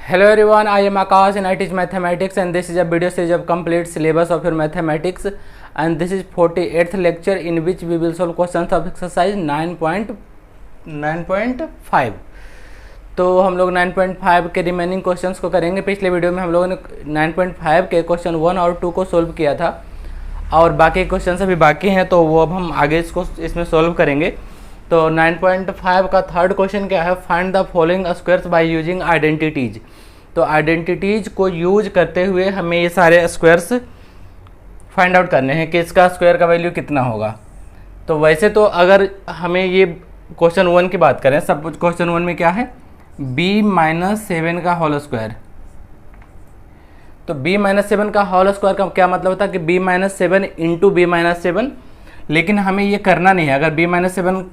Hello everyone, I am Akash and I teach mathematics and this is a video series of complete syllabus of your mathematics and this is 48th lecture in which we will solve questions of exercise 9.5। तो हम लोग 9.5 के remaining questions को करेंगे। पिछले video में हम लोगों ने 9.5 के क्वेश्चन 1 और 2 को सोल्व किया था और बाकी क्वेश्चन अभी बाकी हैं, तो वो अब हम आगे इसमें सोल्व करेंगे। तो 9.5 का थर्ड क्वेश्चन क्या है, find the following squares by using identities. तो आइडेंटिटीज को यूज करते हुए हमें ये सारे स्क्वायर्स फाइंड आउट करने हैं कि इसका स्क्वायर का वैल्यू कितना होगा। तो वैसे तो अगर हमें ये क्वेश्चन 1 की बात करें, सब कुछ क्वेश्चन 1 में क्या है, b-7 का होल स्क्वायर। तो b-7 का होल स्क्वायर का क्या मतलब होता है कि b-7 इंटू b-7, लेकिन हमें ये करना नहीं है। अगर b-7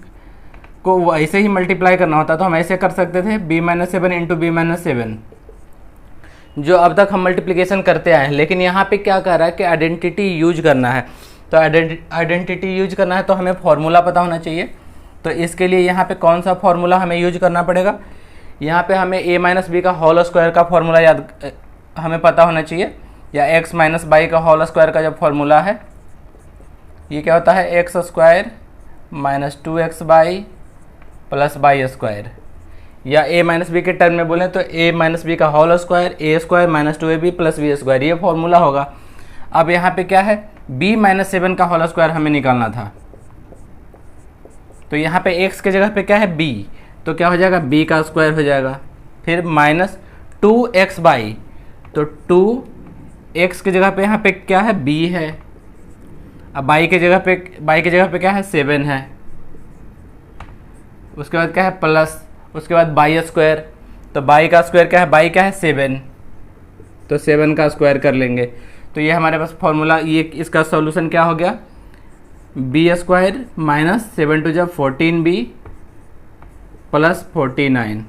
को ऐसे ही मल्टीप्लाई करना होता तो हम ऐसे कर सकते थे, b-7 इंटू b-7, जो अब तक हम मल्टीप्लिकेशन करते आए हैं। लेकिन यहाँ पे क्या कह रहा है कि आइडेंटिटी यूज करना है। तो आइडेंटिटी यूज करना है तो हमें फॉर्मूला पता होना चाहिए। तो इसके लिए यहाँ पे कौन सा फॉर्मूला हमें यूज करना पड़ेगा, यहाँ पे हमें a-b का होल स्क्वायर का फॉर्मूला हमें पता होना चाहिए, या x माइनस बाई का होल स्क्वायर का जो फॉर्मूला है ये क्या होता है, X square minus 2x Y plus Y square, या a माइनस बी के टर्म में बोलें तो a माइनस बी का whole square a square minus 2ab plus b square, ये फॉर्मूला होगा। अब यहाँ पे क्या है, b-7 का होल स्क्वायर हमें निकालना था। तो यहाँ पे x के जगह पे क्या है, b, तो क्या हो जाएगा, b का स्क्वायर हो जाएगा। फिर माइनस 2x बाई, तो 2x के जगह पे यहाँ पे क्या है, b है। अब बाई के जगह पे क्या है, 7 है। उसके बाद क्या है, प्लस, उसके बाद बाई स्क्वायर। तो बाई का स्क्वायर क्या है, बाई क्या है, 7, तो 7 का स्क्वायर कर लेंगे। तो ये हमारे पास फॉर्मूला, ये इसका सॉल्यूशन क्या हो गया, बी स्क्वायर माइनस 7 टू जब 14b प्लस 49।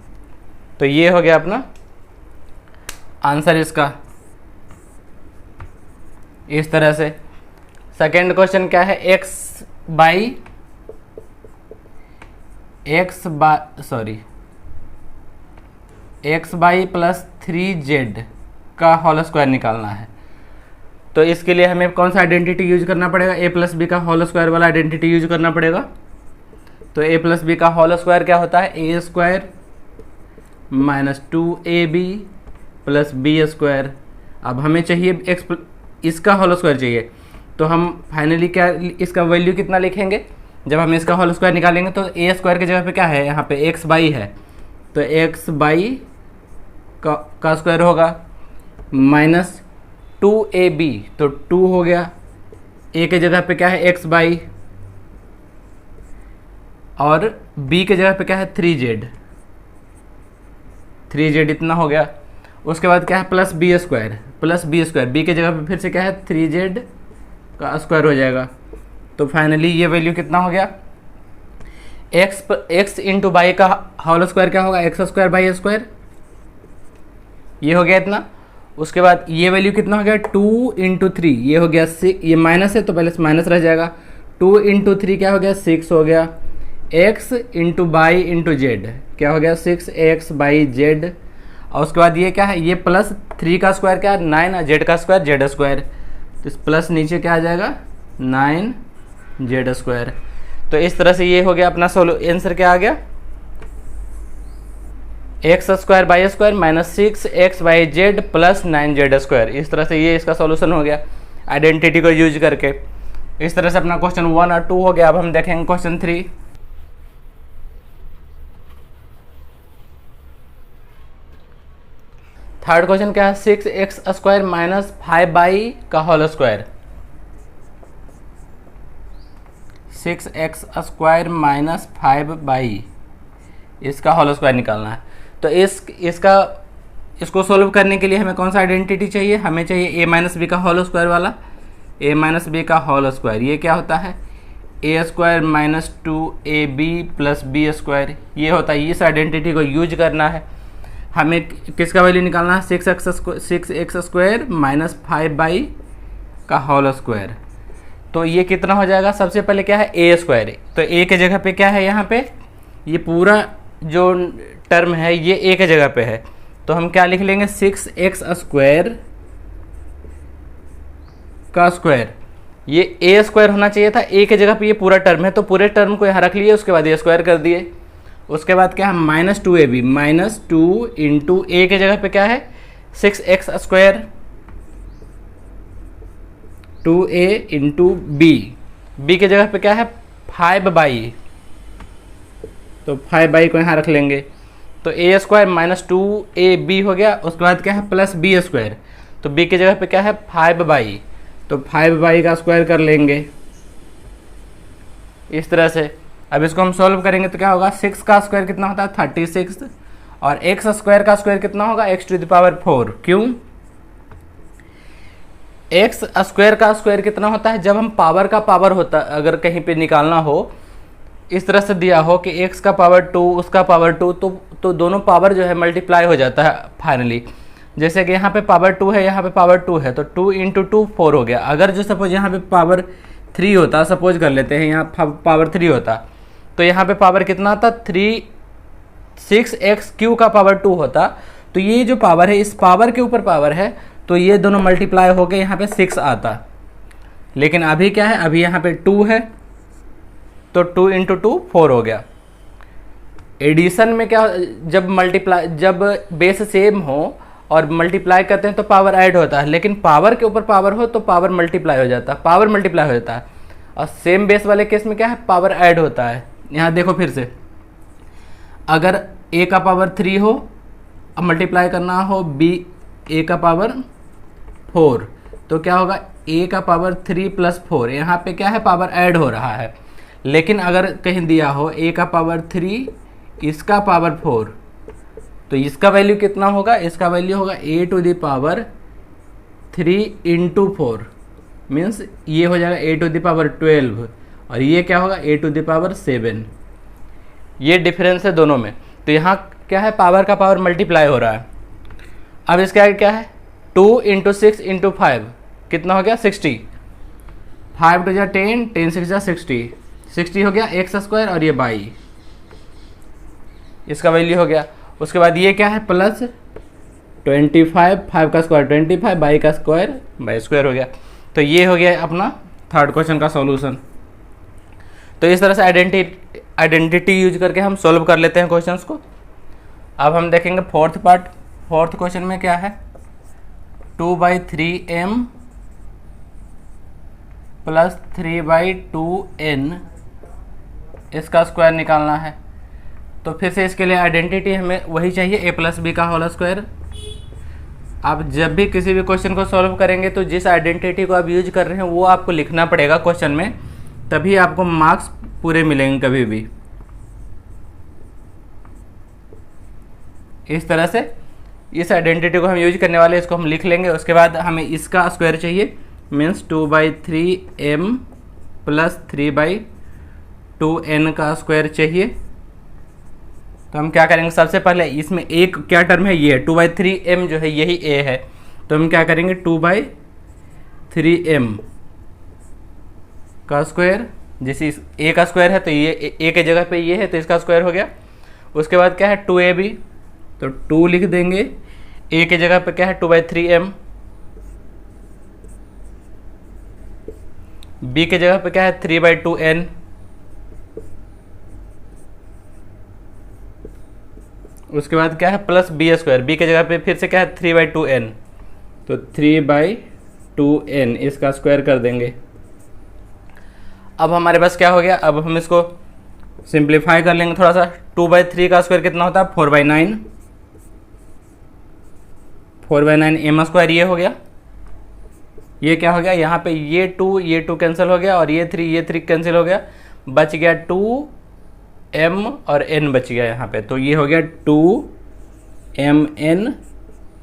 तो ये हो गया अपना आंसर इसका, इस तरह से। सेकेंड क्वेश्चन क्या है, एक्स बाई प्लस 3z का होल स्क्वायर निकालना है। तो इसके लिए हमें कौन सा आइडेंटिटी यूज करना पड़ेगा, a प्लस बी का होल स्क्वायर वाला आइडेंटिटी यूज करना पड़ेगा। तो a प्लस बी का होल स्क्वायर क्या होता है, a square minus 2ab plus b square. अब हमें चाहिए इसका होल स्क्वायर चाहिए, तो हम फाइनली क्या इसका वैल्यू कितना लिखेंगे, जब हम इसका होल स्क्वायर निकालेंगे तो a स्क्वायर की जगह पे क्या है, यहाँ पे x बाई है, तो x बाई का स्क्वायर होगा माइनस 2ab, तो 2 हो गया। a के जगह पे क्या है, x बाई, और b के जगह पे क्या है, 3z इतना हो गया। उसके बाद क्या है, प्लस b स्क्वायर, b के जगह पे फिर से क्या है, 3z का स्क्वायर हो जाएगा। तो फाइनली ये वैल्यू कितना हो गया, x इंटू बाई का होल स्क्वायर क्या होगा, एक्स स्क्वायर बाई स्क्वायर, ये हो गया इतना। उसके बाद ये वैल्यू कितना हो गया, 2 इंटू 3, ये हो गया 6, ये माइनस है तो पहले से माइनस रह जाएगा। 2 इंटू 3 क्या हो गया, 6 हो गया। x into by into Z क्या हो गया, 6x बाई जेड। और उसके बाद ये क्या है, ये प्लस 3 का स्क्वायर क्या है, 9, जेड का स्क्वायर जेड स्क्वायर, तो इस प्लस नीचे क्या आ जाएगा, 9z स्क्वायर। तो इस तरह से ये हो गया अपना आंसर, क्या आ गया, x square by square minus 6x by Z plus 9z square. इस तरह से ये इसका सॉल्यूशन हो गया आइडेंटिटी को यूज करके। इस तरह से अपना क्वेश्चन 1 और 2 हो गया। अब हम देखेंगे क्वेश्चन 3। थर्ड क्वेश्चन क्या है, 6x स्क्वायर माइनस 5y का whole square. 6x square minus 5y, इसका होल स्क्वायर निकालना है। तो इसको सोल्व करने के लिए हमें कौन सा आइडेंटिटी चाहिए, हमें चाहिए a माइनस बी का होल स्क्वायर वाला, a माइनस बी का होल स्क्वायर। ये क्या होता है, a square minus 2ab plus b square, ये होता है। इस आइडेंटिटी को यूज करना है। हमें किसका वैल्यू निकालना है, 6x स्क्वायर माइनस 5y का होल स्क्वायर। तो ये कितना हो जाएगा, सबसे पहले क्या है, a स्क्वायर, तो a के जगह पे क्या है, यहाँ पे ये पूरा जो टर्म है ये a के जगह पे है, तो हम क्या लिख लेंगे 6x स्क्वायर का स्क्वायर, ये ए स्क्वायर होना चाहिए था, ए की जगह पे ये पूरा टर्म है तो पूरे टर्म को यहाँ रख लिए, उसके बाद ये स्क्वायर कर दिए। उसके बाद क्या है -2ab, -2 इंटू ए के जगह पे क्या है 6x square, 2a into B के जगह पे क्या है 5y, तो 5y को यहाँ रख लेंगे, तो ए स्क्वायर -2ab हो गया। उसके बाद क्या है प्लस बी स्क्वायर, तो b की जगह पे क्या है 5y, तो 5y का स्क्वायर कर लेंगे इस तरह से। अब इसको हम सॉल्व करेंगे तो क्या होगा 6 का स्क्वायर कितना होता है 36, और x स्क्वायर का स्क्वायर कितना होगा x⁴। क्यों, x स्क्वायर का स्क्वायर कितना होता है, जब हम पावर का पावर होता अगर कहीं पे निकालना हो, इस तरह से दिया हो कि x का पावर 2 उसका पावर 2, तो दोनों पावर जो है मल्टीप्लाई हो जाता है फाइनली। जैसे कि यहाँ पे पावर 2 है, यहाँ पे पावर 2 है, तो 2 इंटू 2 4 हो गया। अगर जो सपोज यहाँ पे पावर 3 होता, सपोज कर लेते हैं यहाँ पावर 3 होता, तो यहाँ पे पावर कितना आता 6x³ का पावर 2 होता, तो ये जो पावर है इस पावर के ऊपर पावर है, तो ये दोनों मल्टीप्लाई होके यहाँ पे 6 आता। लेकिन अभी क्या है, अभी यहाँ पे 2 है, तो 2 इंटू 2 4 हो गया। एडिशन में क्या, जब बेस सेम हो और मल्टीप्लाई करते हैं तो पावर ऐड होता है, लेकिन पावर के ऊपर पावर हो तो पावर मल्टीप्लाई हो जाता है, पावर मल्टीप्लाई हो जाता है। और सेम बेस वाले केस में क्या है पावर ऐड होता है। यहाँ देखो फिर से, अगर a का पावर 3 हो, अब मल्टीप्लाई करना हो a का पावर 4, तो क्या होगा a का पावर 3 + 4, यहाँ पे क्या है पावर ऐड हो रहा है। लेकिन अगर कहीं दिया हो a का पावर 3 इसका पावर 4, तो इसका वैल्यू कितना होगा, इसका वैल्यू होगा a⁴ मीन्स ये हो जाएगा a⁴ और ये क्या होगा a⁴ ये डिफरेंस है दोनों में। तो यहाँ क्या है पावर का पावर मल्टीप्लाई हो रहा है। अब इसका क्या है 2 इंटू 6 इंटू 5 कितना हो गया 60, 5 2 10, 10 6 60, 60 हो गया x स्क्वायर और ये y, इसका वैल्यू हो गया। उसके बाद ये क्या है प्लस 25, 5 का स्क्वायर 25, y का स्क्वायर y स्क्वायर हो गया। तो ये हो गया अपना थर्ड क्वेश्चन का सॉल्यूशन। तो इस तरह से आइडेंटिटी यूज करके हम सॉल्व कर लेते हैं क्वेश्चंस को। अब हम देखेंगे फोर्थ पार्ट। फोर्थ क्वेश्चन में क्या है 2/3m प्लस 3/2n इसका स्क्वायर निकालना है। तो फिर से इसके लिए आइडेंटिटी हमें वही चाहिए a + b का होल स्क्वायर। आप जब भी किसी भी क्वेश्चन को सॉल्व करेंगे तो जिस आइडेंटिटी को आप यूज कर रहे हैं वो आपको लिखना पड़ेगा क्वेश्चन में, तभी आपको मार्क्स पूरे मिलेंगे कभी भी। इस तरह से इस आइडेंटिटी को हम यूज करने वाले, इसको हम लिख लेंगे। उसके बाद हमें इसका स्क्वायर चाहिए, मीन्स 2/3m प्लस 3/2n का स्क्वायर चाहिए। तो हम क्या करेंगे, सबसे पहले इसमें एक क्या टर्म है, ये 2/3m जो है यही a है, तो हम क्या करेंगे 2/3m का स्क्वायर, जैसे इस a का स्क्वायर है तो ये a के जगह पे ये है तो इसका स्क्वायर हो गया। उसके बाद क्या है 2ab, तो 2 लिख देंगे, a के जगह पे क्या है 2/3m, b के जगह पे क्या है 3/2n, उसके बाद क्या है प्लस b स्क्वायर, b के जगह पे फिर से क्या है 3/2n, तो 3/2n इसका स्क्वायर कर देंगे। अब हमारे पास क्या हो गया, अब हम इसको सिंप्लीफाई कर लेंगे थोड़ा सा। 2/3 का स्क्वायर कितना होता है 4/9, 4/9 m स्क्वायर ये हो गया। ये क्या हो गया, यहाँ पे ये 2 कैंसिल हो गया और ये 3 कैंसिल हो गया, बच गया 2m और n बच गया यहाँ पे, तो ये हो गया 2mn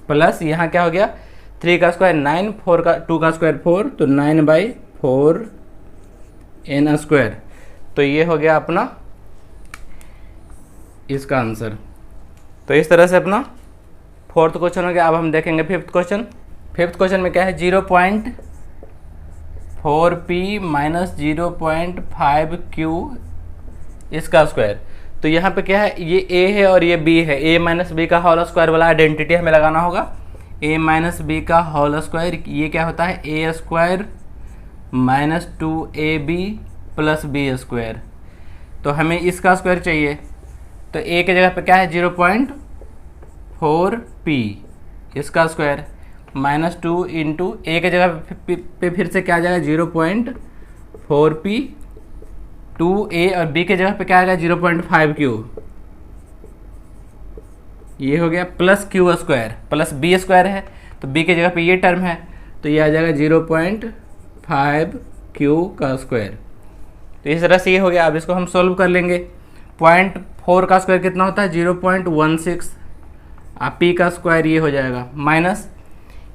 प्लस यहाँ क्या हो गया 3 का स्क्वायर 9, 2 का स्क्वायर 4, तो 9/4n स्क्वायर। तो ये हो गया अपना इसका आंसर। तो इस तरह से अपना फोर्थ क्वेश्चन हो गया। अब हम देखेंगे फिफ्थ क्वेश्चन। फिफ्थ क्वेश्चन में क्या है 0.4p - 0.5q इसका स्क्वायर। तो यहाँ पे क्या है, ये a है और ये b है, a माइनस बी का होल स्क्वायर वाला आइडेंटिटी हमें लगाना होगा। a माइनस बी का होल स्क्वायर, ये क्या होता है, a square minus 2ab plus B square. तो हमें इसका स्क्वायर चाहिए, तो a की जगह पे क्या है 0.4p, इसका स्क्वायर माइनस 2 इंटू a की जगह पे फिर से क्या आ जाएगा 0.4p, 2a और b के जगह पे क्या आएगा 0.5q, ये हो गया plus q square plus b square है, तो b की जगह पे ये टर्म है, तो ये आ जाएगा 0.5q का स्क्वायर। तो इस तरह से ये हो गया। अब इसको हम सोल्व कर लेंगे। 0.4 का स्क्वायर कितना होता है 0.16, आप p का स्क्वायर ये हो जाएगा माइनस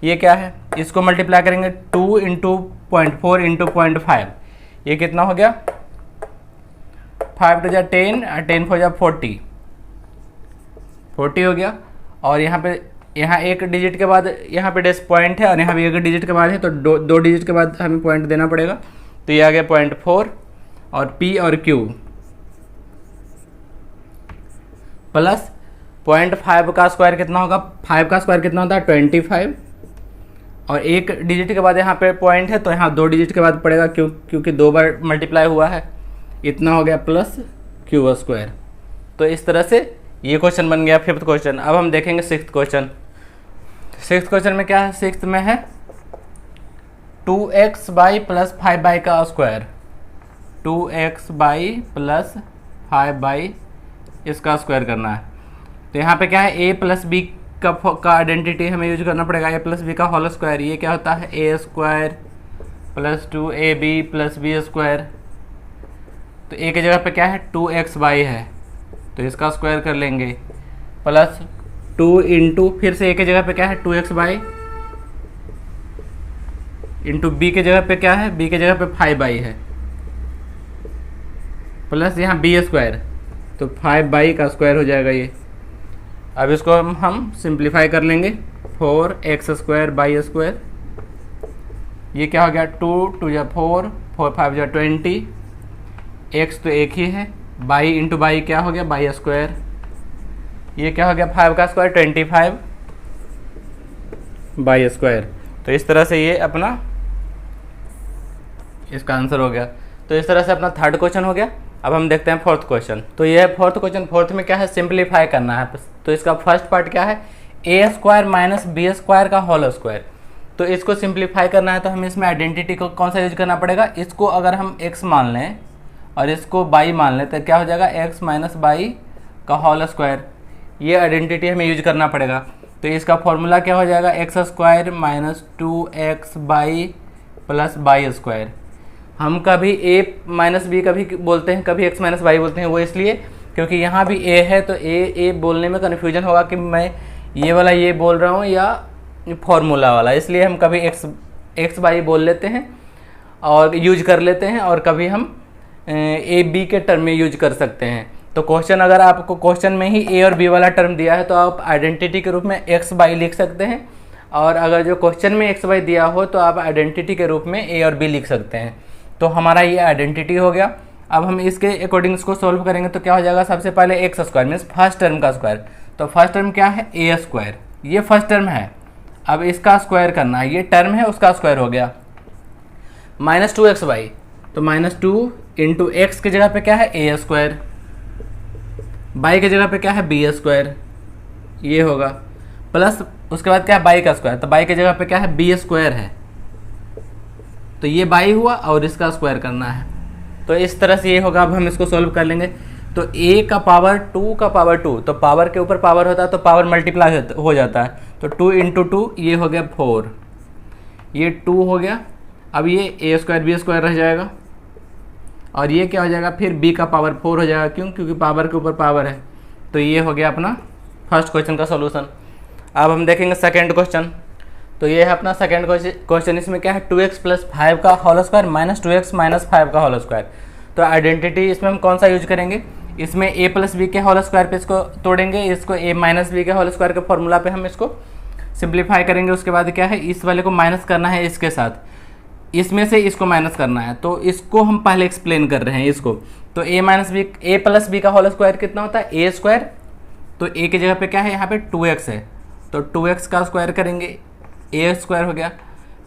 ये क्या है, इसको मल्टीप्लाई करेंगे 2 इंटू 0.4 इंटू 0.5, ये कितना हो गया 5 टू जा 10 और 10 4 जा 40 हो गया। और यहाँ एक डिजिट के बाद यहाँ पे डेस पॉइंट है और यहाँ भी एक डिजिट के बाद है, तो दो डिजिट के बाद हमें पॉइंट देना पड़ेगा। तो ये आ गया 0.4 और p और q प्लस 0.5 का स्क्वायर कितना होगा, 5 का स्क्वायर कितना होता है 25, और एक डिजिट के बाद यहाँ पे पॉइंट है तो यहाँ 2 डिजिट के बाद पड़ेगा क्योंकि 2 बार मल्टीप्लाई हुआ है, इतना हो गया प्लस q स्क्वायर। तो इस तरह से ये क्वेश्चन बन गया 5th क्वेश्चन। अब हम देखेंगे 6th क्वेश्चन। 6th क्वेश्चन में क्या है, 6th में है 2x बाई प्लस 5 बाई का square, 2x Y plus 5 Y इसका स्क्वायर करना है। तो यहाँ पे क्या है a प्लस बी का आइडेंटिटी हमें यूज करना पड़ेगा, a प्लस बी का होल स्क्वायर, ये क्या होता है a square plus 2ab plus B square. तो a की जगह पे क्या है 2x बाई है, तो इसका स्क्वायर कर लेंगे, प्लस 2 इंटू फिर से a की जगह पे क्या है 2x बाई इंटू b की जगह पे क्या है, b की जगह पे 5 बाई है, प्लस यहाँ b स्क्वायर, तो 5 बाई का स्क्वायर हो जाएगा ये। अब इसको हम सिंप्लीफाई कर लेंगे, 4x स्क्वायर बाई स्क्वायर, ये क्या हो गया 2 2 जा 4 4 5 जा 20, x तो एक ही है, बाई इंटू बाई क्या हो गया बाई स्क्वायर, ये क्या हो गया 5 का स्क्वायर 25 बाई स्क्वायर। तो इस तरह से ये अपना इसका आंसर हो गया। तो इस तरह से अपना 3rd क्वेश्चन हो गया। अब हम देखते हैं 4th क्वेश्चन। तो ये है 4th क्वेश्चन। 4th में क्या है, सिंप्लीफाई करना है। तो इसका फर्स्ट पार्ट क्या है, a square minus B square का होल स्क्वायर। तो इसको सिंप्लीफाई करना है तो हमें इसमें आइडेंटिटी को कौन सा यूज करना पड़ेगा, इसको अगर हम x मान लें और इसको बाई मान लें तो क्या हो जाएगा x माइनस बाई का होल स्क्वायर, ये आइडेंटिटी हमें यूज करना पड़ेगा। तो इसका फॉर्मूला क्या हो जाएगा, x square minus 2x Y plus Y square. हम कभी a माइनस बी कभी बोलते हैं, कभी x माइनस बाई बोलते हैं, वो इसलिए क्योंकि यहाँ भी a है तो a बोलने में कन्फ्यूजन होगा कि मैं ये वाला ये बोल रहा हूँ या फॉर्मूला वाला, इसलिए हम कभी x बाई बोल लेते हैं और यूज कर लेते हैं, और कभी हम a b के टर्म में यूज कर सकते हैं। तो क्वेश्चन अगर आपको क्वेश्चन में ही a और b वाला टर्म दिया है तो आप आइडेंटिटी के रूप में x बाई लिख सकते हैं, और अगर जो क्वेश्चन में x बाई दिया हो तो आप आइडेंटिटी के रूप में a और b लिख सकते हैं। तो हमारा ये आइडेंटिटी हो गया। अब हम इसके अकॉर्डिंग इसको सोल्व करेंगे तो क्या हो जाएगा, सबसे पहले x square means first term का स्क्वायर। तो फर्स्ट टर्म क्या है ए स्क्वायर, ये फर्स्ट टर्म है, अब इसका स्क्वायर करना है, ये टर्म है उसका स्क्वायर हो गया माइनस 2x बाई, तो माइनस 2 इंटू एक्स की जगह पे क्या है ए स्क्वायर, बाई की जगह पे क्या है बी स्क्वायर, ये होगा प्लस उसके बाद क्या है बाई का स्क्वायर, तो बाई की जगह पे क्या है बी स्क्वायर है, तो ये बाई हुआ और इसका स्क्वायर करना है। तो इस तरह से ये होगा। अब हम इसको सॉल्व कर लेंगे। तो a का पावर 2 का पावर 2, तो पावर के ऊपर पावर होता है तो पावर मल्टीप्लाई हो जाता है, तो 2 इंटू 2 ये हो गया 4, ये 2 हो गया। अब ये a स्क्वायर बी स्क्वायर रह जाएगा और ये क्या हो जाएगा फिर b का पावर 4 हो जाएगा, क्योंकि पावर के ऊपर पावर है। तो ये हो गया अपना फर्स्ट क्वेश्चन का सोल्यूशन। अब हम देखेंगे सेकेंड क्वेश्चन। तो ये है अपना सेकेंड क्वेश्चन। इसमें क्या है 2x प्लस 5 का whole square minus 2x minus 5 का होल स्क्वायर। तो आइडेंटिटी इसमें हम कौन सा यूज करेंगे, इसमें a प्लस बी के होल स्क्वायर पे इसको तोड़ेंगे, इसको a माइनस बी के होल स्क्वायर के फॉर्मूला पे हम इसको सिंप्लीफाई करेंगे। उसके बाद क्या है इस वाले को माइनस करना है इसके साथ, इसमें से इसको माइनस करना है, तो इसको हम पहले एक्सप्लेन कर रहे हैं इसको। तो ए माइनस बी, ए प्लस बी का होल स्क्वायर कितना होता है, ए स्क्वायर। तो ए की जगह पे क्या है, यहाँ पे 2x है, तो 2x का स्क्वायर करेंगे, ए स्क्वायर हो गया,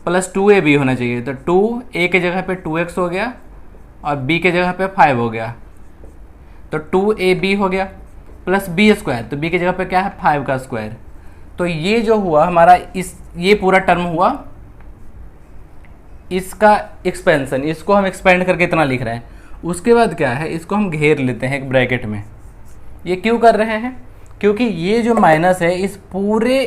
प्लस 2ab होना चाहिए, तो 2a के जगह पे 2x हो गया और b के जगह पे 5 हो गया, तो 2ab हो गया, प्लस b स्क्वायर, तो b की जगह पे क्या है 5 का स्क्वायर। तो ये जो हुआ हमारा, ये पूरा टर्म हुआ इसका एक्सपेंशन, इसको हम एक्सपेंड करके इतना लिख रहे हैं। उसके बाद क्या है, इसको हम घेर लेते हैं एक ब्रैकेट में। ये क्यों कर रहे हैं, क्योंकि ये जो माइनस है इस पूरे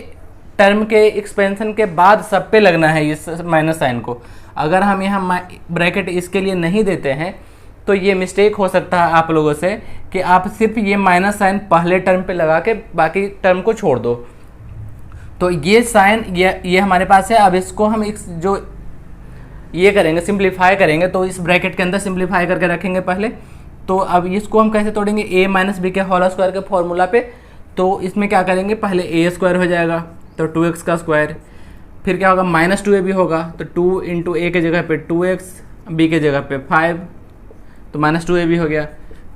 टर्म के एक्सपेंशन के बाद सब पे लगना है इस माइनस साइन को। अगर हम यहाँ ब्रैकेट इसके लिए नहीं देते हैं तो ये मिस्टेक हो सकता है आप लोगों से कि आप सिर्फ ये माइनस साइन पहले टर्म पे लगा के बाकी टर्म को छोड़ दो। तो ये साइन ये हमारे पास है। अब इसको हम जो ये करेंगे सिंप्लीफाई करेंगे, तो इस ब्रैकेट के अंदर सिंप्लीफाई करके रखेंगे पहले। तो अब इसको हम कैसे तोड़ेंगे, ए माइनस बी के होल स्क्वायर के फॉर्मूला पे। तो इसमें क्या करेंगे, पहले ए स्क्वायर हो जाएगा, तो 2x का स्क्वायर, फिर क्या होगा माइनस 2ab होगा, तो 2 इंटू ए के जगह पे 2x, बी के जगह पे 5, तो माइनस 2ab हो गया,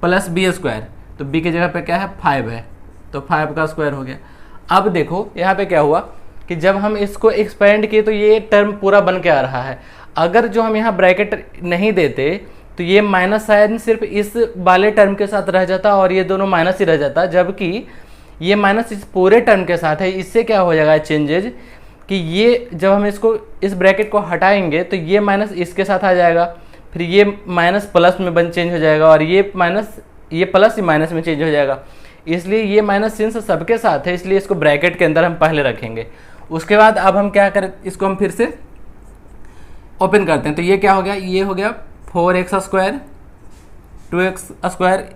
प्लस बी स्क्वायर, तो बी के जगह पे क्या है 5 है, तो 5 का स्क्वायर हो गया। अब देखो यहाँ पे क्या हुआ कि जब हम इसको एक्सपेंड किए तो ये टर्म पूरा बन के आ रहा है। अगर जो हम यहाँ ब्रैकेट नहीं देते तो ये माइनस साइन सिर्फ इस वाले टर्म के साथ रह जाता और ये दोनों माइनस ही रह जाता, जबकि ये माइनस इस पूरे टर्म के साथ है। इससे क्या हो जाएगा चेंजेज कि ये जब हम इसको इस ब्रैकेट को हटाएंगे तो ये माइनस इसके साथ आ जाएगा, फिर ये माइनस प्लस में चेंज हो जाएगा और ये प्लस ही माइनस में चेंज हो जाएगा। इसलिए ये माइनस सिंस सबके साथ है, इसलिए इसको ब्रैकेट के अंदर हम पहले रखेंगे। उसके बाद अब हम क्या करें, इसको हम फिर से ओपन करते हैं। तो ये क्या हो गया, ये हो गया 4x स्क्वायर, 2x स्क्वायर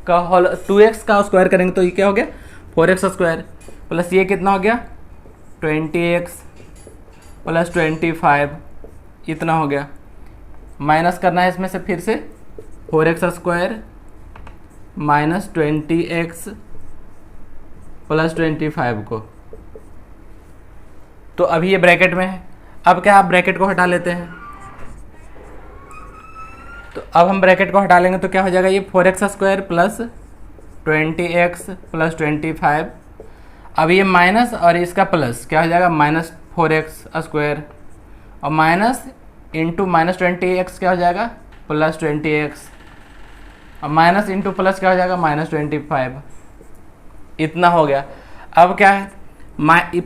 का होल 2x का स्क्वायर करेंगे तो ये क्या हो गया 4x स्क्वायर, प्लस ये कितना हो गया 20x प्लस 25, इतना हो गया। माइनस करना है इसमें से फिर से 4x square minus 20x plus 25 को। तो अभी ये ब्रैकेट में है। अब क्या, आप ब्रैकेट को हटा लेते हैं। तो अब हम ब्रैकेट को हटा लेंगे तो क्या हो जाएगा, ये 4x square plus 20x plus 25। अब ये माइनस और इसका प्लस क्या हो जाएगा माइनस 4x स्क्वायर और माइनस इंटू माइनस 20x क्या हो जाएगा प्लस 20x और माइनस इंटू प्लस क्या हो जाएगा माइनस 25, इतना हो गया। अब क्या है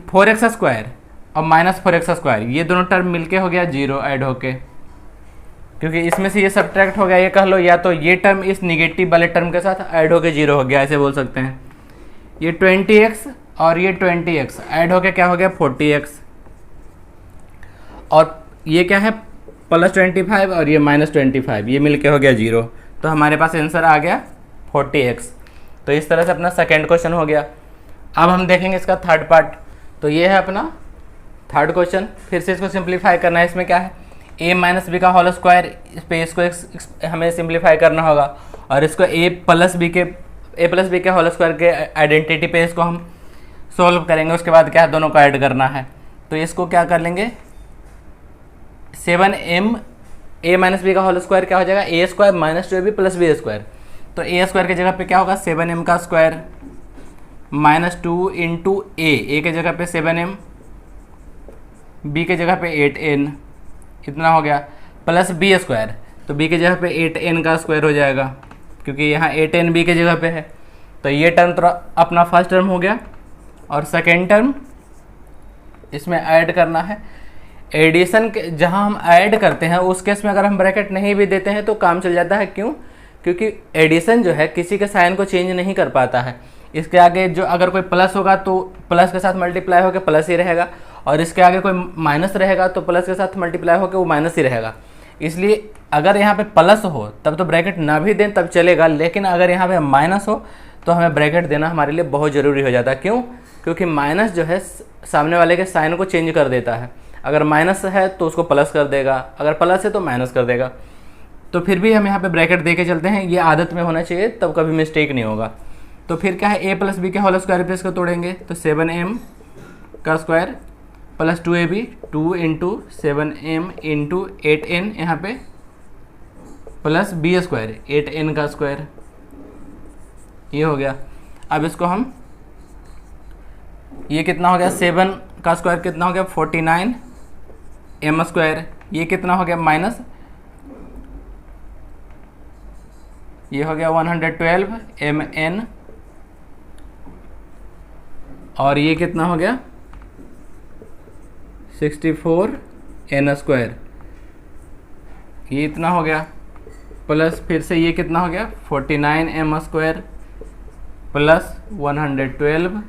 4x स्क्वायर और माइनस 4x स्क्वायर, ये दोनों टर्म मिलके हो गया 0 ऐड होके, क्योंकि इसमें से ये सब्ट्रैक्ट हो गया, ये कह लो या तो ये टर्म इस निगेटिव वाले टर्म के साथ ऐड होके 0 हो गया, ऐसे बोल सकते हैं। ये 20x और ये 20x ऐड होके क्या हो गया 40x और ये क्या है प्लस 25 और ये माइनस 25, ये मिलके हो गया 0। तो हमारे पास आंसर आ गया 40x। तो इस तरह से अपना सेकेंड क्वेश्चन हो गया। अब हम देखेंगे इसका थर्ड पार्ट। तो ये है अपना थर्ड क्वेश्चन। फिर से इसको सिंप्लीफाई करना है। इसमें क्या है a माइनस बी का होल स्क्वायर, इस पे इसको हमें सिंप्लीफाई करना होगा और इसको a प्लस बी के होल स्क्वायर के आइडेंटिटी पे इसको हम सोल्व करेंगे। उसके बाद क्या है दोनों को ऐड करना है। तो इसको क्या कर लेंगे 7m a माइनस बी का होल स्क्वायर क्या हो जाएगा a square minus 2ab plus B square. तो a स्क्वायर की जगह पे क्या होगा 7m का स्क्वायर माइनस 2 इंटू a के जगह पे 7m, b के जगह पे 8n, इतना हो गया, प्लस b स्क्वायर। तो b के जगह पे 8n का स्क्वायर हो जाएगा क्योंकि यहाँ 8n b के जगह पे है। तो ये टर्म तो अपना फर्स्ट टर्म हो गया और सेकेंड टर्म इसमें ऐड करना है। एडिशन के जहाँ हम ऐड करते हैं उस केस में अगर हम ब्रैकेट नहीं भी देते हैं तो काम चल जाता है। क्यों? क्योंकि एडिशन जो है किसी के साइन को चेंज नहीं कर पाता है। इसके आगे जो अगर कोई प्लस होगा तो प्लस के साथ मल्टीप्लाई होकर प्लस ही रहेगा और इसके आगे कोई माइनस रहेगा तो प्लस के साथ मल्टीप्लाई होकर वो माइनस ही रहेगा। इसलिए अगर यहाँ पे प्लस हो तब तो ब्रैकेट ना भी दें तब चलेगा, लेकिन अगर यहाँ पे माइनस हो तो हमें ब्रैकेट देना हमारे लिए बहुत ज़रूरी हो जाता है। क्यों? क्योंकि माइनस जो है सामने वाले के साइन को चेंज कर देता है। अगर माइनस है तो उसको प्लस कर देगा, अगर प्लस है तो माइनस कर देगा। तो फिर भी हम यहाँ पे ब्रैकेट दे के चलते हैं, ये आदत में होना चाहिए तब कभी मिस्टेक नहीं होगा। तो फिर क्या है a प्लस बी के होल स्क्वायर पे इसको तोड़ेंगे तो 7m का square plus 2ab 2 into 7m into 8n यहाँ पे प्लस b स्क्वायर 8n का स्क्वायर, ये हो गया। अब इसको हम, ये कितना हो गया 7 का स्क्वायर कितना हो गया 49 m स्क्वायर, ये कितना हो गया माइनस, ये हो गया 112 mn, और ये कितना हो गया 64 n स्क्वायर, ये इतना हो गया, प्लस फिर से ये कितना हो गया 49 m square plus 112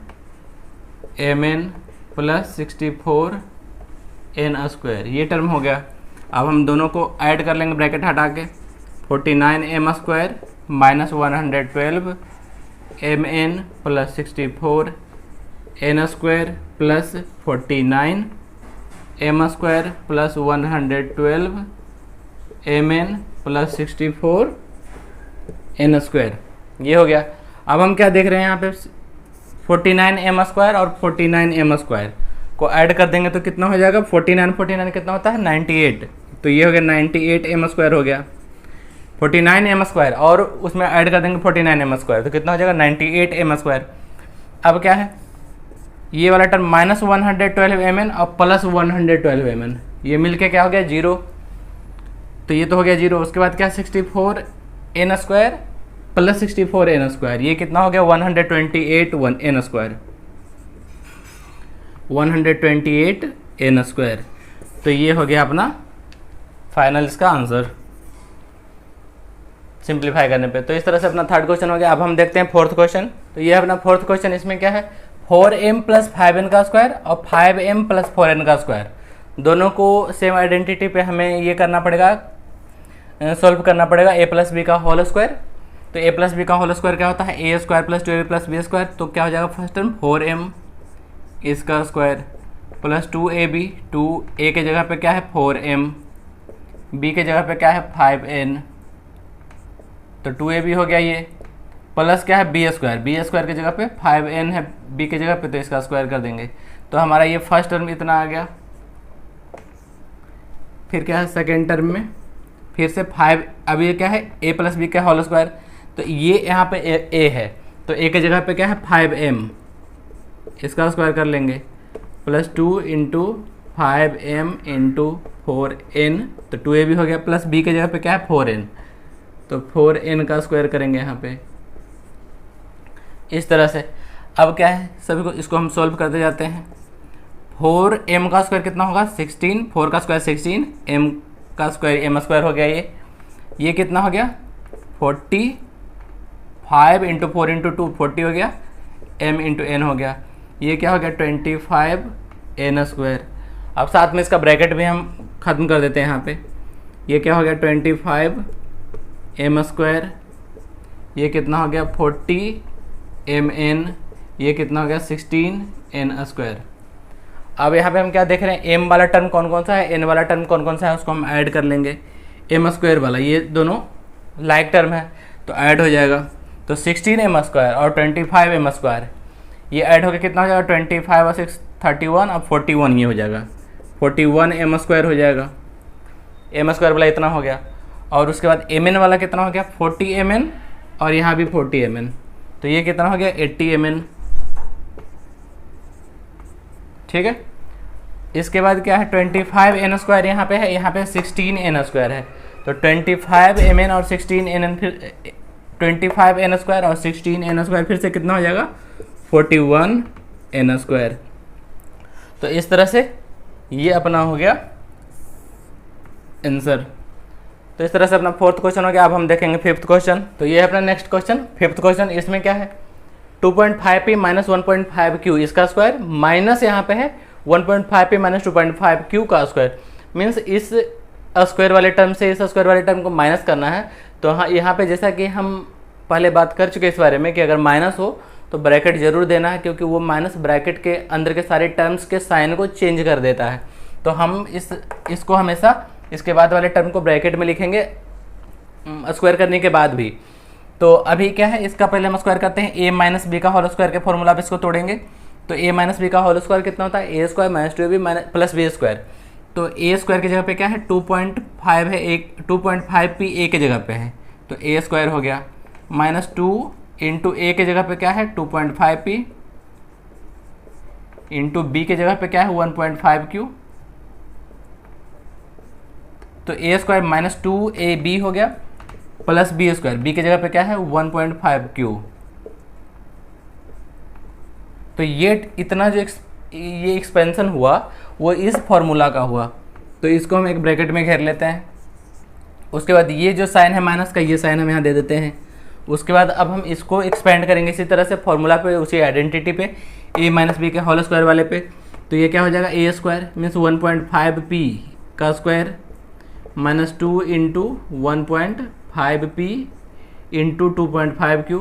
mn plus 64 n square, ये टर्म हो गया। अब हम दोनों को ऐड कर लेंगे ब्रैकेट हटा के, 49 m square minus 112 mn plus 64 n square plus 49 m square plus 112 mn plus 64 n square, ये हो गया। अब हम क्या देख रहे हैं यहाँ पे 49 m स्क्वायर और 49 m स्क्वायर को ऐड कर देंगे तो कितना हो जाएगा 49 कितना होता है 98, तो ये हो गया 98 m स्क्वायर हो गया, 49 m स्क्वायर और उसमें ऐड कर देंगे 49 m स्क्वायर तो कितना हो जाएगा 98 m स्क्वायर। अब क्या है ये वाला टर्म माइनस 112 mn और प्लस 112 mn, ये मिलके क्या हो गया 0, तो ये तो हो गया 0। उसके बाद क्या 64 n square plus 64 n square, ये कितना हो गया 128 n स्क्वायर, 128 n स्क्वायर, तो ये हो गया अपना फाइनल इसका आंसर सिंप्लीफाई करने पे। तो इस तरह से अपना थर्ड क्वेश्चन हो गया। अब हम देखते हैं फोर्थ क्वेश्चन। तो ये अपना फोर्थ क्वेश्चन, इसमें क्या है 4m प्लस 5n का स्क्वायर और 5m प्लस 4n का स्क्वायर, दोनों को सेम आइडेंटिटी पे हमें ये करना पड़ेगा, सॉल्व करना पड़ेगा a प्लस बी का होल स्क्वायर। तो a प्लस बी का होल स्क्वायर क्या होता है a square plus 2ab plus B square, तो क्या हो जाएगा फर्स्ट टर्म 4m इसका स्क्वायर प्लस 2ab, 2a के जगह पे क्या है 4m, b के जगह पे क्या है 5n, तो 2ab हो गया ये, प्लस क्या है बी स्क्वायर के जगह पे 5n है b के जगह पे, तो इसका स्क्वायर कर देंगे तो हमारा ये फर्स्ट टर्म इतना आ गया। फिर क्या है सेकेंड टर्म में फिर से 5, अब ये क्या है a प्लस बी का होल स्क्वायर, तो ये यहाँ पे a है तो a के जगह पे क्या है 5m, इसका स्क्वायर कर लेंगे plus 2 into 5m into 4n, तो 2ab हो गया, प्लस b के जगह पे क्या है 4n, तो 4n का स्क्वायर करेंगे यहाँ पे इस तरह से। अब क्या है सभी को इसको हम सॉल्व करते जाते हैं। 4m का स्क्वायर कितना होगा 16, 4 का स्क्वायर 16, m का स्क्वायर m स्क्वायर हो गया, ये कितना हो गया 40, 5 इंटू 4 इंटू 2 40 हो गया, m इंटू n हो गया, ये क्या हो गया 25 n स्क्वायर। अब साथ में इसका ब्रैकेट भी हम ख़त्म कर देते हैं यहाँ पे, ये क्या हो गया 25 m स्क्वायर, ये कितना हो गया 40 mn, ये कितना हो गया 16 n स्क्वायर। अब यहाँ पे हम क्या देख रहे हैं m वाला टर्म कौन कौन सा है, n वाला टर्म कौन कौन सा है, उसको हम ऐड कर लेंगे। m स्क्वायर वाला ये दोनों लाइक टर्म है तो ऐड हो जाएगा, तो 16 m स्क्वायर और 25 m स्क्वायर ये ऐड होकर कितना हो जाएगा 25 और 6 31 और 41, ये हो जाएगा 41 m स्क्वायर हो जाएगा, m स्क्वायर वाला इतना हो गया। और उसके बाद mn वाला कितना हो गया 40 mn और यहाँ भी 40 mn, तो ये कितना हो गया 80 mn, ठीक है। इसके बाद क्या है 25 n स्क्वायर यहाँ पे है, यहाँ पे 16 n स्क्वायर है, तो 25 mn और 16 n, फिर 25 n स्क्वायर और 16 n स्क्वायर फिर से कितना हो जाएगा 41 n स्क्वायर। तो इस तरह से ये अपना हो गया आंसर। तो इस तरह से अपना फोर्थ क्वेश्चन हो गया। अब हम देखेंगे फिफ्थ क्वेश्चन। तो ये है अपना नेक्स्ट क्वेश्चन फिफ्थ क्वेश्चन। इसमें क्या है 2.5p माइनस 1.5q इसका स्क्वायर माइनस यहाँ पे है 1.5p माइनस 2.5q का स्क्वायर, मीन्स इस स्क्वायर वाले टर्म से इस स्क्वायर वाले टर्म को माइनस करना है। तो हाँ यहाँ पे जैसा कि हम पहले बात कर चुके इस बारे में कि अगर माइनस हो तो ब्रैकेट जरूर देना है, क्योंकि वो माइनस ब्रैकेट के अंदर के सारे टर्म्स के साइन को चेंज कर देता है। तो हम इसको हमेशा इसके बाद वाले टर्म को ब्रैकेट में लिखेंगे स्क्वायर करने के बाद भी। तो अभी क्या है इसका पहले हम स्क्वायर करते हैं a माइनस बी का होल स्क्वायर के फॉर्मूला पे इसको तोड़ेंगे। तो a माइनस बी का होल स्क्वायर कितना होता है, A square minus 2ab minus plus B square. तो ए स्क्वायर की जगह पे क्या है 2.5 है, एक 2.5p a के जगह पे है तो a स्क्वायर हो गया, माइनस 2 इंटू ए के जगह पे क्या है 2.5p इंटू बी के जगह पे क्या है 1.5q, तो ए स्क्वायर माइनस 2ab हो गया प्लस बी स्क्वायर, बी के जगह पे क्या है 1.5q। तो ये इतना जो ये एक्सपेंशन हुआ वो इस फॉर्मूला का हुआ, तो इसको हम एक ब्रैकेट में घेर लेते हैं। उसके बाद ये जो साइन है माइनस का, ये साइन हम यहाँ दे देते हैं। उसके बाद अब हम इसको एक्सपेंड करेंगे इसी तरह से फॉर्मूला पे, उसी आइडेंटिटी पे, a माइनस बी के होल स्क्वायर वाले पे। तो ये क्या हो जाएगा a स्क्वायर मीन्स 1.5p का square minus 2 into 1.5p into 2.5q,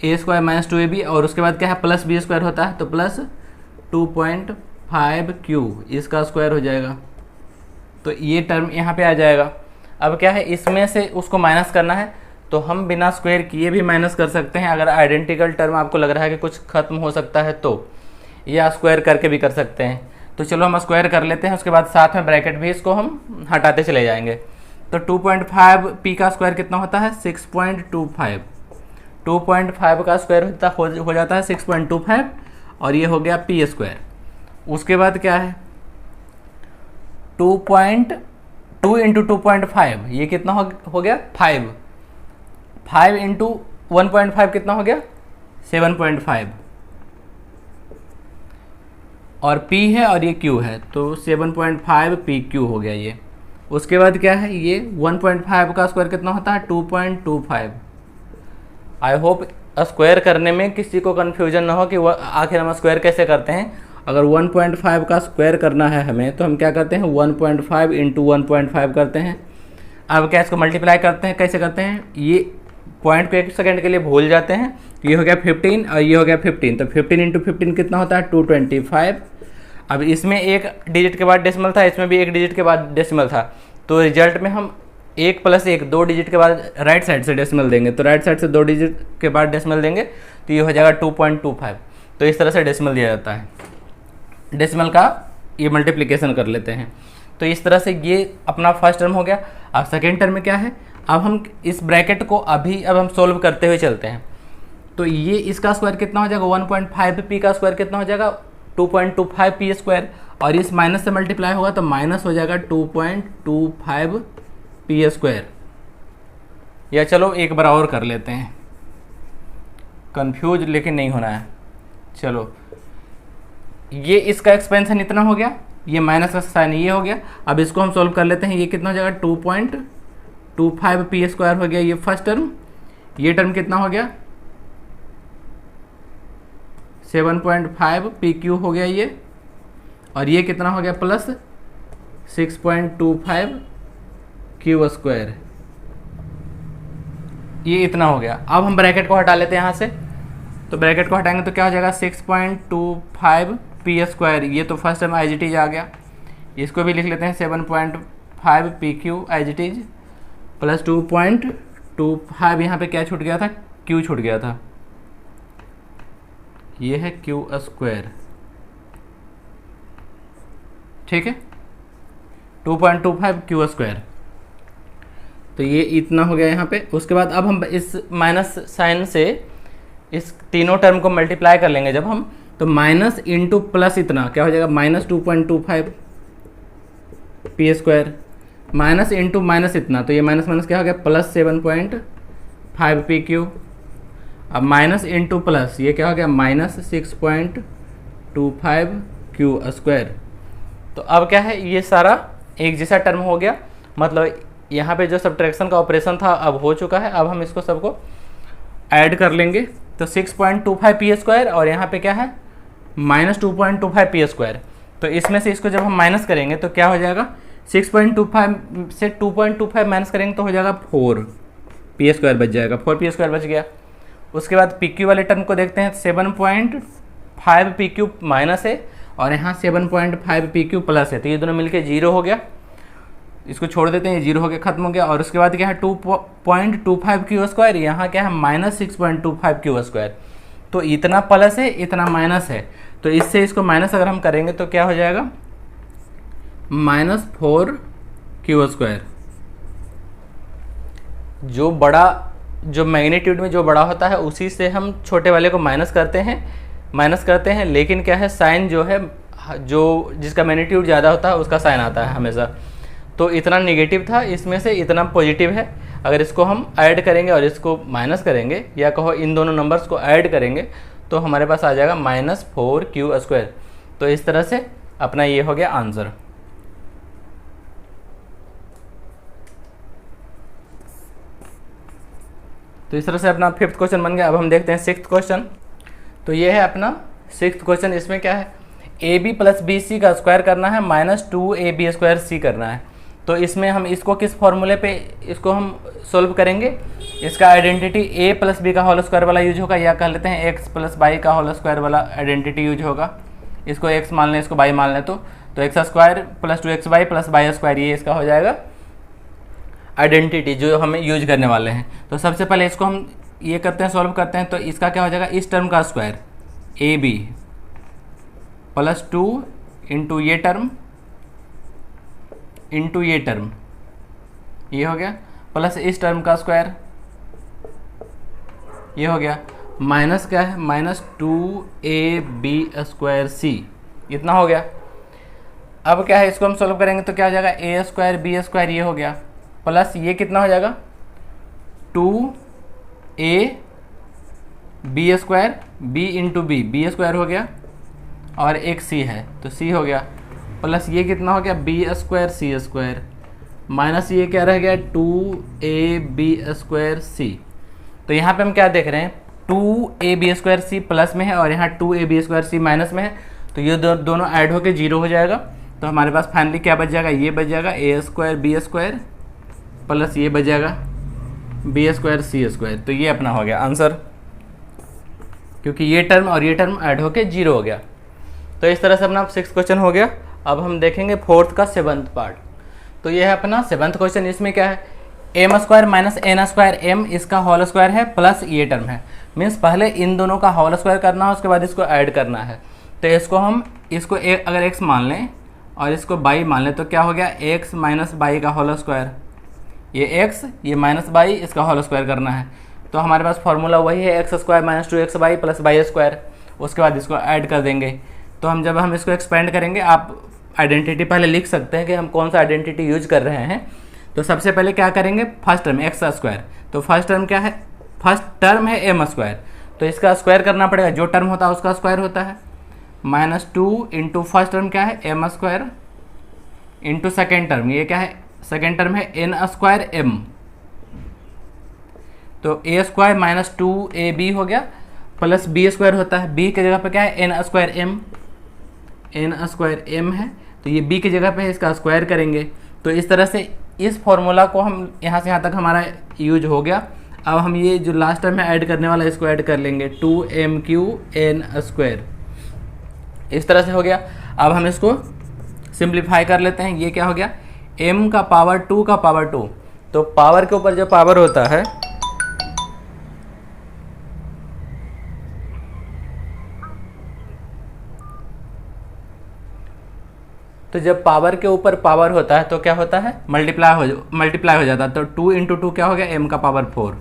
a square minus 2ab, और उसके बाद क्या है प्लस बी स्क्वायर होता है तो प्लस 2.5q इसका स्क्वायर हो जाएगा। तो ये टर्म यहाँ पे आ जाएगा। अब क्या है इसमें से उसको माइनस करना है, तो हम बिना स्क्वायर किए भी माइनस कर सकते हैं। अगर आइडेंटिकल टर्म आपको लग रहा है कि कुछ खत्म हो सकता है तो, या स्क्वायर करके भी कर सकते हैं। तो चलो हम स्क्वायर कर लेते हैं, उसके बाद साथ में ब्रैकेट भी इसको हम हटाते चले जाएंगे। तो 2.5p का स्क्वायर कितना होता है 6.25, 2.5 का स्क्वायर हो जाता है 6.25, और ये हो गया p स्क्वायर। उसके बाद क्या है 2 इंटू 2.5 ये कितना हो गया 5, 5 इंटू 1.5 कितना हो गया 7.5, और p है और ये q है तो 7.5 pq हो गया ये। उसके बाद क्या है ये 1.5 का स्क्वायर कितना होता है 2.25। आई होप स्क्वायर करने में किसी को कन्फ्यूजन ना हो कि वह आखिर हम स्क्वायर कैसे करते हैं। अगर 1.5 का स्क्वायर करना है हमें तो हम क्या करते हैं 1.5 इंटू 1.5 करते हैं। अब क्या इसको मल्टीप्लाई करते हैं, कैसे करते हैं, ये पॉइंट को एक सेकंड के लिए भूल जाते हैं। तो ये हो गया 15 और ये हो गया 15, तो 15 इंटू 15 कितना होता है 225। अब इसमें एक डिजिट के बाद डेसिमल था, इसमें भी एक डिजिट के बाद डेसिमल था, तो रिजल्ट में हम 1 + 1 2 डिजिट के बाद राइट साइड से डेसिमल देंगे, तो राइट साइड से 2 डिजिट के बाद डेसिमल देंगे तो ये हो जाएगा 2.25। तो इस तरह से डेसिमल दिया जाता है, डेसिमल का ये मल्टीप्लिकेशन कर लेते हैं। तो इस तरह से ये अपना फर्स्ट टर्म हो गया। अब सेकेंड टर्म में क्या है, अब हम इस ब्रैकेट को अब हम सोल्व करते हुए चलते हैं। तो ये इसका स्क्वायर कितना हो जाएगा 1.5p का स्क्वायर कितना हो जाएगा 2.25p स्क्वायर, और इस माइनस से मल्टीप्लाई होगा तो माइनस हो जाएगा 2.25p स्क्वायर। या चलो एक बार और कर लेते हैं, कंफ्यूज लेकिन नहीं होना है। चलो ये इसका एक्सपेंशन इतना हो गया, ये माइनस का साइन ये हो गया। अब इसको हम सॉल्व कर लेते हैं, ये कितना हो जाएगा 2.25p स्क्वायर हो गया ये फर्स्ट टर्म। ये टर्म कितना हो गया 7.5pq हो गया ये, और ये कितना हो गया प्लस 6.25q स्क्वायर, ये इतना हो गया। अब हम ब्रैकेट को हटा लेते हैं यहाँ से, तो ब्रैकेट को हटाएंगे तो क्या हो जाएगा 6.25p स्क्वायर, ये तो first time as it is आ गया। इसको भी लिख लेते हैं 7.5pq as it is plus 2.25, यहाँ पे क्या छूट गया था q छूट गया था, ये है q स्क्वायर, ठीक है 2.25q स्क्वायर। तो ये इतना हो गया यहाँ पे। उसके बाद अब हम इस माइनस साइन से इस तीनों टर्म को मल्टीप्लाई कर लेंगे जब हम, तो माइनस इंटू प्लस इतना क्या हो जाएगा minus 2.25p square, minus into minus इतना, तो ये माइनस माइनस क्या हो गया प्लस 7.5pq। अब माइनस इंटू प्लस ये क्या हो गया माइनस 6.25q स्क्वायर। तो अब क्या है ये सारा एक जैसा टर्म हो गया, मतलब यहाँ पे जो सब्ट्रैक्शन का ऑपरेशन था अब हो चुका है। अब हम इसको सबको ऐड कर लेंगे, तो 6.25p स्क्वायर और यहाँ पे क्या है माइनस 2.25p स्क्वायर। तो इसमें से इसको जब हम माइनस करेंगे तो क्या हो जाएगा 6.25 से 2.25 माइनस करेंगे तो हो जाएगा 4p स्क्वायर बच जाएगा, 4p स्क्वायर बच गया। उसके बाद pq वाले टर्म को देखते हैं, 7.5pq माइनस है और यहाँ 7.5pq प्लस है, तो ये दोनों मिलके 0 हो गया। इसको छोड़ देते हैं, ये 0 हो गया, खत्म हो गया। और उसके बाद क्या है 2.25q स्क्वायर, यहाँ क्या है माइनस 6.25q स्क्वायर। तो इतना प्लस है इतना माइनस है, तो इससे इसको माइनस अगर हम करेंगे तो क्या हो जाएगा, -4q²। जो बड़ा, जो मैग्नीट्यूड में जो बड़ा होता है उसी से हम छोटे वाले को माइनस करते हैं, लेकिन क्या है, साइन जो है, जो जिसका मैग्नीट्यूड ज़्यादा होता है उसका साइन आता है हमेशा। तो इतना नेगेटिव था, इसमें से इतना पॉजिटिव है। अगर इसको हम ऐड करेंगे और इसको माइनस करेंगे, या कहो इन दोनों नंबर्स को ऐड करेंगे, तो हमारे पास आ जाएगा -4q²। तो इस तरह से अपना ये हो गया आंसर। तो इस तरह से अपना 5th क्वेश्चन बन गया। अब हम देखते हैं 6th क्वेश्चन। तो ये है अपना 6th क्वेश्चन। इसमें क्या है, AB + BC का स्क्वायर करना है, -2AB² करना है। तो इसमें हम इसको किस फॉर्मूले पे इसको हम सोल्व करेंगे, इसका आइडेंटिटी a + b का होल स्क्वायर वाला यूज होगा, या कह लेते हैं x + y का होल स्क्वायर वाला आइडेंटिटी यूज होगा। इसको x मान लें, इसको y मान लें, तो x² + 2xy + y², ये इसका हो जाएगा आइडेंटिटी जो हम यूज करने वाले हैं। तो सबसे पहले इसको हम ये करते हैं, सॉल्व करते हैं। तो इसका क्या हो जाएगा, इस टर्म का स्क्वायर AB + 2 इंटू ये टर्म इंटू ये टर्म, ये हो गया, प्लस इस टर्म का स्क्वायर, ये हो गया, माइनस क्या है, -2AB²C, इतना हो गया। अब क्या है, इसको हम सॉल्व करेंगे तो क्या हो जाएगा, A² B², ये हो गया, प्लस ये कितना हो जाएगा, 2AB², B into B, B² हो गया, और एक C है तो C हो गया, प्लस ये कितना हो गया, B² C², माइनस ये क्या रह गया, 2AB²C। तो यहाँ पे हम क्या देख रहे हैं, 2AB²C प्लस में है और यहाँ 2AB²C माइनस में है, तो ये दोनों ऐड होके 0 हो जाएगा। तो हमारे पास फाइनली क्या बच जाएगा, ये बच जाएगा A² B² प्लस ये बच जाएगा B² C²। तो ये अपना हो गया आंसर, क्योंकि ये टर्म और ये टर्म ऐड होके 0 हो गया। तो इस तरह से अपना 6th क्वेश्चन हो गया। अब हम देखेंगे 4th का 7th पार्ट। तो ये है अपना 7th क्वेश्चन। इसमें क्या है, m² - n² m इसका होल स्क्वायर है प्लस ये टर्म है, मीन्स पहले इन दोनों का होल स्क्वायर करना है, उसके बाद इसको ऐड करना है। तो इसको हम इसको अगर x मान लें और इसको y मान लें तो क्या हो गया, x - y का होल स्क्वायर, ये x ये -y इसका होल स्क्वायर करना है। तो हमारे पास फॉर्मूला वही है, x² - 2xy + y²। उसके बाद इसको ऐड कर देंगे। तो जब हम इसको एक्सपेंड करेंगे, आप आइडेंटिटी पहले लिख सकते हैं कि हम कौन सा आइडेंटिटी यूज कर रहे हैं। तो सबसे पहले क्या करेंगे, फर्स्ट टर्म x², तो फर्स्ट टर्म क्या है, फर्स्ट टर्म है m², तो इसका स्क्वायर करना पड़ेगा, जो टर्म होता है उसका स्क्वायर होता है, -2 इंटू फर्स्ट टर्म क्या है m² इंटू सेकेंड टर्म, ये क्या है, सेकेंड टर्म है n² m, तो a² - 2ab हो गया, प्लस b² होता है, b की जगह पे क्या है n² m है, तो ये b की जगह पे है, इसका स्क्वायर करेंगे। तो इस तरह से इस फॉर्मूला को हम यहाँ से यहाँ तक हमारा यूज हो गया। अब हम ये जो लास्ट टाइम में ऐड करने वाला इसको ऐड कर लेंगे, 2mq n², इस तरह से हो गया। अब हम इसको सिंप्लीफाई कर लेते हैं। ये क्या हो गया, m का पावर 2 का पावर 2, तो पावर के ऊपर जो पावर होता है, तो जब पावर के ऊपर पावर होता है तो क्या होता है, मल्टीप्लाई हो जाता है। तो 2 इंटू 2 क्या हो गया, m का पावर 4,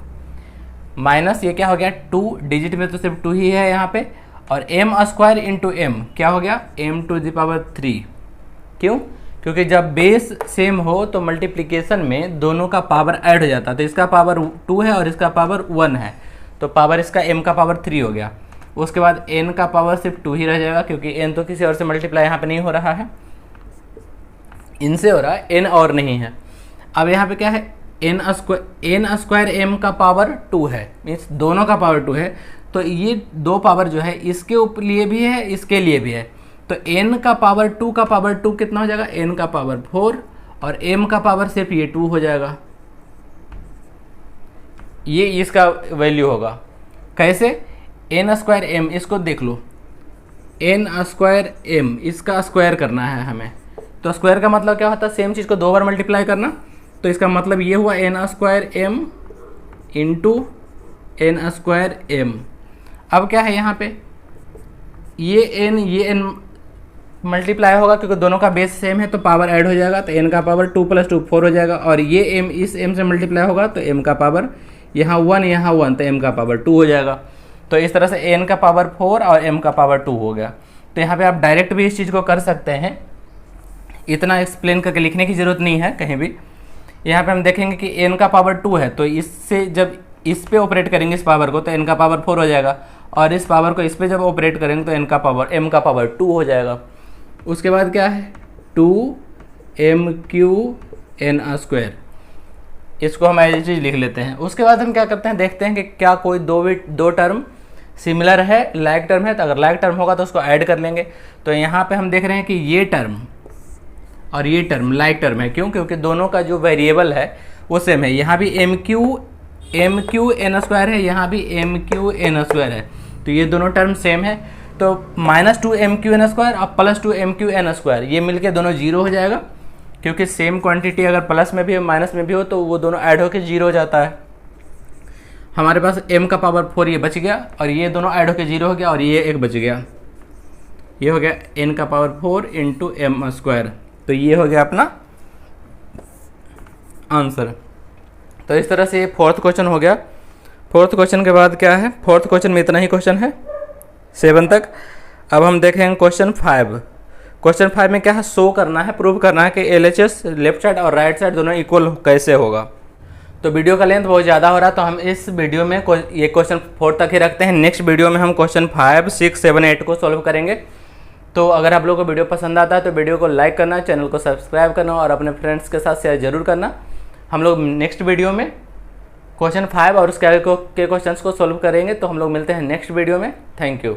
माइनस ये क्या हो गया, 2 डिजिट में तो सिर्फ 2 ही है यहाँ पे, और m² इंटू m क्या हो गया, m⁻3। क्यों, क्योंकि जब बेस सेम हो तो मल्टीप्लिकेशन में दोनों का पावर ऐड हो जाता है। तो इसका पावर 2 है और इसका पावर 1 है, तो पावर इसका m का पावर 3 हो गया। उसके बाद n का पावर सिर्फ 2 ही रह जाएगा, क्योंकि n तो किसी और से मल्टीप्लाई यहाँ पे नहीं हो रहा है, इनसे हो रहा है, n और नहीं है। अब यहाँ पे क्या है, n² m का पावर 2 है, मीन्स दोनों का पावर 2 है। तो ये दो पावर जो है इसके ऊपर लिए भी है, इसके लिए भी है। तो n का पावर 2 का पावर 2 कितना हो जाएगा, n का पावर 4, और m का पावर सिर्फ ये 2 हो जाएगा। ये इसका वैल्यू होगा। कैसे, n² m, इसको देख लो, n² m इसका स्क्वायर करना है हमें। तो स्क्वायर का मतलब क्या होता है, सेम चीज़ को 2 बार मल्टीप्लाई करना। तो इसका मतलब ये हुआ n² m into n² m। अब क्या है यहाँ पे, ये n मल्टीप्लाई होगा क्योंकि दोनों का बेस सेम है तो पावर ऐड हो जाएगा, तो n का पावर 2 + 2 4 हो जाएगा। और ये m इस m से मल्टीप्लाई होगा तो m का पावर यहाँ 1 यहाँ 1, तो m का पावर 2 हो जाएगा। तो इस तरह से n का पावर 4 और m का पावर 2 हो गया। तो यहाँ पे आप डायरेक्ट भी इस चीज़ को कर सकते हैं, इतना एक्सप्लेन करके लिखने की ज़रूरत नहीं है कहीं भी। यहाँ पे हम देखेंगे कि n का पावर 2 है, तो इससे जब इस पे ऑपरेट करेंगे इस पावर को तो n का पावर 4 हो जाएगा, और इस पावर को इस पे जब ऑपरेट करेंगे तो m का पावर 2 हो जाएगा। उसके बाद क्या है 2mqn², इसको हम ऐसी चीज़ लिख लेते हैं। उसके बाद हम क्या करते हैं, देखते हैं कि क्या कोई दो टर्म सिमिलर है, लाइक टर्म है, तो अगर लाइक टर्म होगा तो उसको ऐड कर लेंगे। तो यहाँ पे हम देख रहे हैं कि ये टर्म और ये टर्म लाइक टर्म है, क्यों? क्योंकि दोनों का जो वेरिएबल है वो सेम है। यहाँ भी mqn² है, यहाँ भी mqn² है, तो ये दोनों टर्म सेम है। तो -2mqn² और +2mqn², ये मिलके दोनों 0 हो जाएगा, क्योंकि सेम क्वांटिटी अगर प्लस में भी हो माइनस में भी हो तो वो दोनों ऐड होकर 0 हो जाता है। हमारे पास m का पावर 4 ये बच गया, और ये दोनों ऐड होकर 0 हो गया, और ये एक बच गया, ये हो गया n का पावर 4 × m²। तो ये हो गया अपना आंसर। तो इस तरह से ये 4th क्वेश्चन हो गया। 4th क्वेश्चन के बाद क्या है, 4th क्वेश्चन में इतना ही क्वेश्चन है 7 तक। अब हम देखेंगे क्वेश्चन 5। क्वेश्चन 5 में क्या है, शो करना है, प्रूव करना है कि LHS लेफ्ट साइड और राइट साइड दोनों इक्वल कैसे होगा। तो वीडियो का लेंथ बहुत ज़्यादा हो रहा है, तो हम इस वीडियो में ये क्वेश्चन 4 तक ही रखते हैं। नेक्स्ट वीडियो में हम क्वेश्चन 5, 6, 7, 8 को सॉल्व करेंगे। तो अगर आप लोगों को वीडियो पसंद आता है तो वीडियो को लाइक करना, चैनल को सब्सक्राइब करना और अपने फ्रेंड्स के साथ शेयर जरूर करना। हम लोग नेक्स्ट वीडियो में क्वेश्चन 5 और उसके आगे के क्वेश्चंस को सॉल्व करेंगे। तो हम लोग मिलते हैं नेक्स्ट वीडियो में। Thank you.